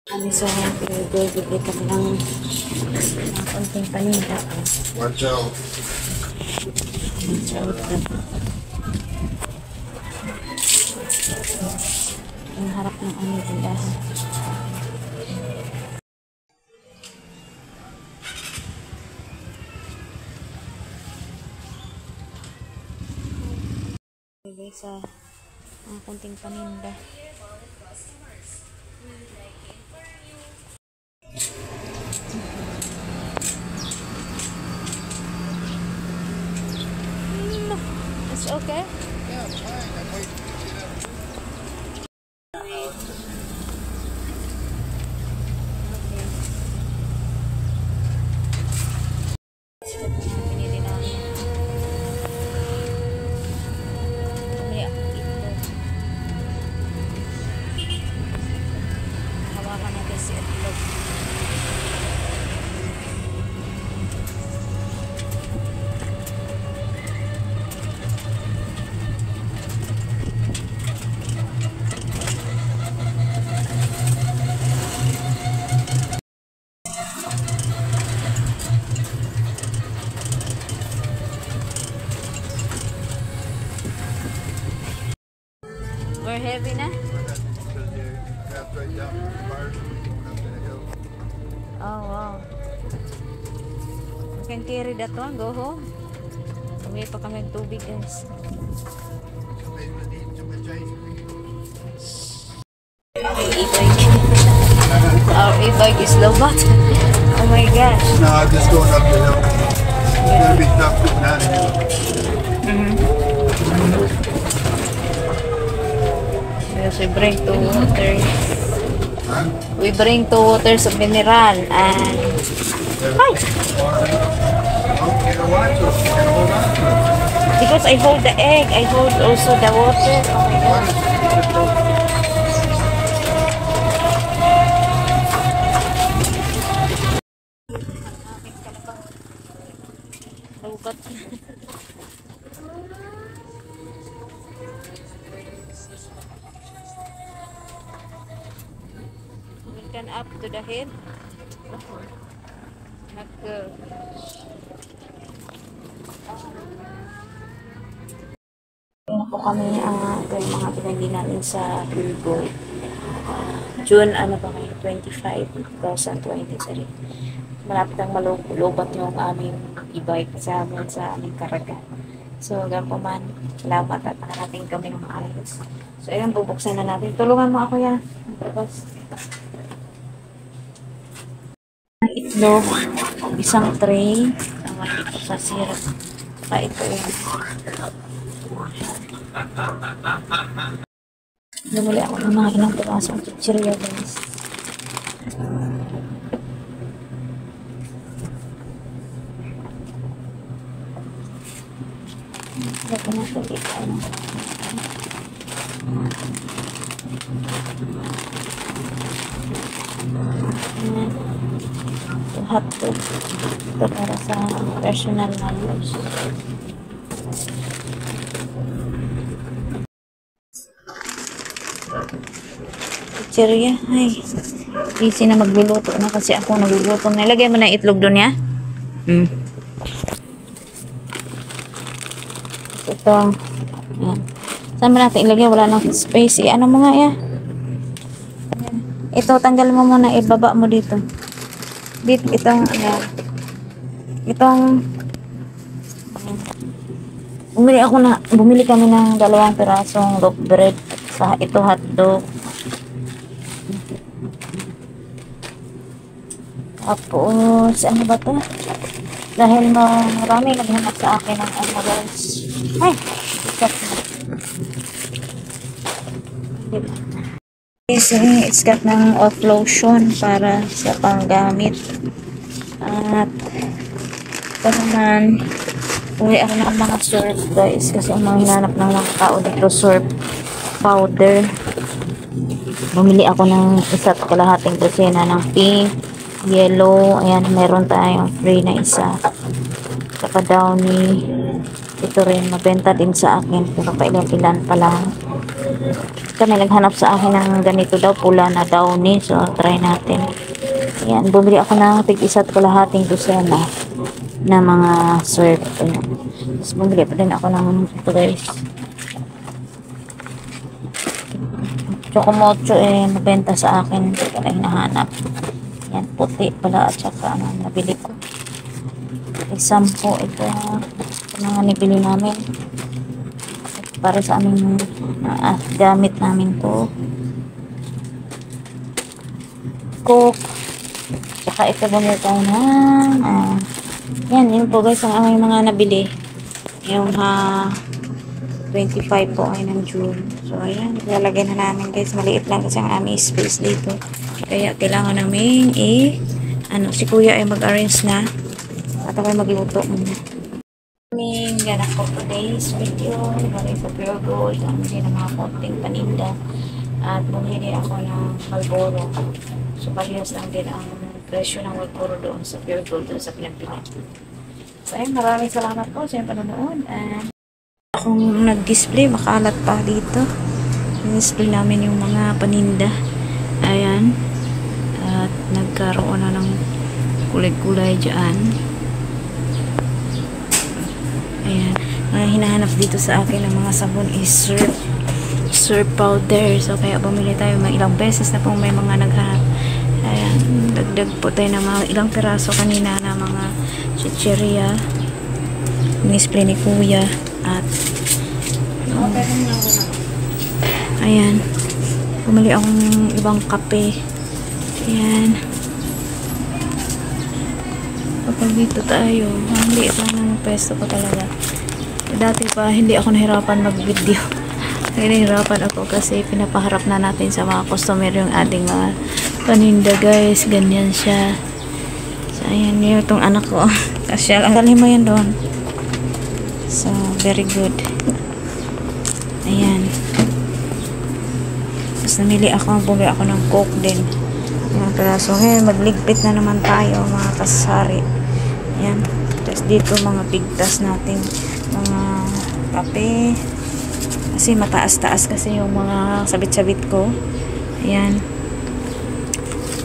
Kami sa bibili kami ng konting paninda. Watch out. Watch out lang. Ang harap ng aming tindahan. Bibili sa mga konting paninda. It's okay? Yeah, I'm fine. I'm waiting to get up. Pinili namin. Bumili ako itlog. Hawakan natin si itlog. We're heavy na? Because you have right down to the fire going up the hill. Oh, wow. We can carry that one. Go home. Uwi pa kami ng tubig, guys. Maybe we need too much ice cream. Our e-bike is low bat. Oh my gosh. No, I'm just going up the hill. It's gonna be tough going down the hill. Yes, we bring two waters. Huh? We bring two waters of mineral and Okay, watch us. You can hold on to it. because I hold the egg, I hold also the water. Oh my What gosh. is it? Lugat. We can up to the head. Yan po kami ito yung mga pinili namin sa billboard. June, ano ba kayo? 25, 2023. Malapit ang malubat yung aming e-bike sa amin sa aming karagan. So, hanggang pa man, salamat at nakarating kami ng maayos. So, ayun, bubuksan na natin. Tulungan mo ako yan. Tapos, itlog, isang tray, naman ito sa syrup. Saka ito yun. Namuli ako ng mga ilang pirasong chichirya, guys. Lagi na sa dito. Ito hotdog. Ito para sa personal na use. Chichirya. Ay, easy na magluluto na kasi ako nagluluto. Nilagay mo na itlog doon, ya? Ito. Ayan. Saan ba natin ilagay? Wala nang space. Ano mo nga, ya? Ayan. Ito, tanggal mo muna. Ibaba mo dito. Dito, itong, ayan. Itong, bumili kami ng 2 pirasong loaf bread. Sa ito hotdog. Tapos, ano ba to? Dahil marami naghanap sa akin ng ano, guys. Ay! Ikat na. Iskat ng off lotion para sa panggamit. At ito naman, uwi ako ng mga syrup, guys. Kasi ang mga hinanap ng mga tao dito, syrup powder. Bumili ako ng 1.5 dosena ng pink, yellow. Ayan, meron tayong free na isa. Saka downy. Ito rin, mabenta din sa akin. Pero kailan pa lang. Kami naghanap sa akin ng ganito daw, pula na downy. So, try natin. Ayan, bumili ako ng tig-isa't kalahating dosena na mga syrup. Ayan. Tapos bumili pa din ako ng ito guys. Chocomocho mabenta sa akin. Ito pala hinahanap. Yan, puti pala at saka nabili ko. Sampo ito mga nabili namin para sa aming gamit namin to. Coke, saka ito bumili tayo ng yan, yun po guys ang aming mga nabili yung 25 po ay ng June. So ayan, ilalagay na namin guys, maliit lang kasi ang aming space dito, kaya kailangan namin si kuya ay mag-arrange na at ako magluto muna. Aming ganap po today's video. Galing sa Pure Gold. Ang bili ng mga konting paninda. At bumili ako ng Marlboro. So, parehas lang din ang presyo ng Marlboro doon sa Pure Gold doon sa Pilipinas. So, ayun, maraming salamat po sa inyong panonood. And akong nag-display, makalat pa dito. Display namin yung mga paninda. Ayan. At nagkaroon na ng kulay-kulay dyan. Ayan, hinahanap dito sa akin ng mga sabon is syrup powder. So, kaya bumili tayo mga ilang beses na pong may mga naghanap. Ayan, dagdag po tayo ng mga ilang piraso kanina na mga chicheria. Display ni kuya. At, ayan, bumili akong ibang kape. Ayan. Kapag dito tayo, hindi ito ng pesto ko talaga. Dati pa, hindi ako nahirapan mag-video. Nahirapan ako kasi pinapaharap na natin sa mga customer yung ating mga paninda guys. Ganyan siya. So, ayan yun itong anak ko. Kasyal. Ang galing mo yan doon. So, very good. Ayan. Tapos bumili ako ng Coke din. So, ngayon, magligpit na naman tayo mga kasari. Ayan. Tapos dito mga bigtas natin. Mga kape. Kasi mataas-taas kasi yung mga sabit-sabit ko. Ayan.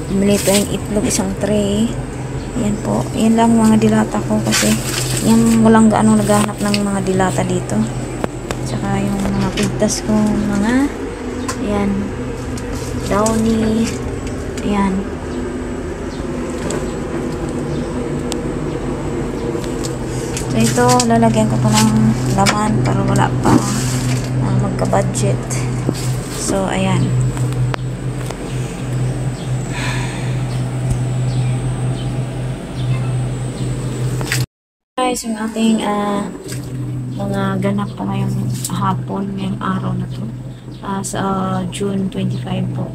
Bumili tayong itlog, isang tray. Ayan po. Ayan lang mga dilata ko kasi yung walang gaano naghahanap ng mga dilata dito. Tsaka yung mga bigtas ko. Mga ayan. Downy. Ayan. So, ito, lalagyan ko pa ng laman para wala pa magka-budget. So, ayan. Guys, yung ating mga ganap po ngayong hapon, ngayong araw na to. Sa June 25 po.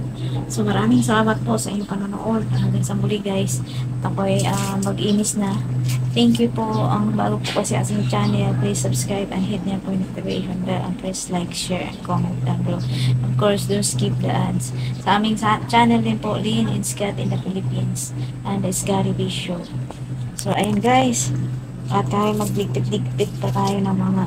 So, maraming salamat po sa inyong panonood. Hanggang sa muli guys. At ako'y mag-inis na. Thank you po. Ang bago po kasi ating channel, please subscribe and hit the notification bell and press like, share, and comment down below. Of course, don't skip the ads. Sa aming channel din po, Lynn and Scott in the Philippines and the Scotty B Show. So, ayun guys. At tayo magligpit-ligpit pa tayo ng mga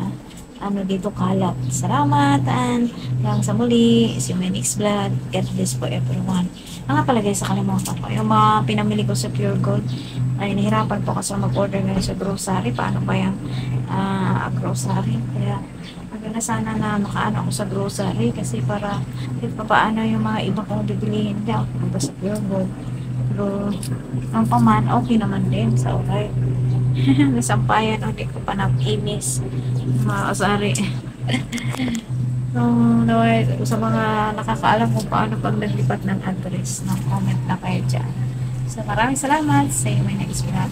dito kalat. Salamat and hanggang sa muli. See you in my next vlog. God bless for everyone. Ang nga pala guys, sa kalimutan ko. Yung mga pinamili ko sa Pure Gold ay nahirapan po kasi mag-order ngayon sa grocery. Paano ba yung grocery? Kaya maganda sana na makaano ako sa grocery kasi para kahit pa paano yung mga iba kong bibilihin. Hindi ako punta sa Pure Gold. Pero ang paman, okay naman din sa oray. Nasampayan, hindi ko pa na-imis mga kasari. So, sa mga nakakaalam kung paano pag naglipat ng address, ng comment na kayo dyan. So, maraming salamat. See you in my next vlog.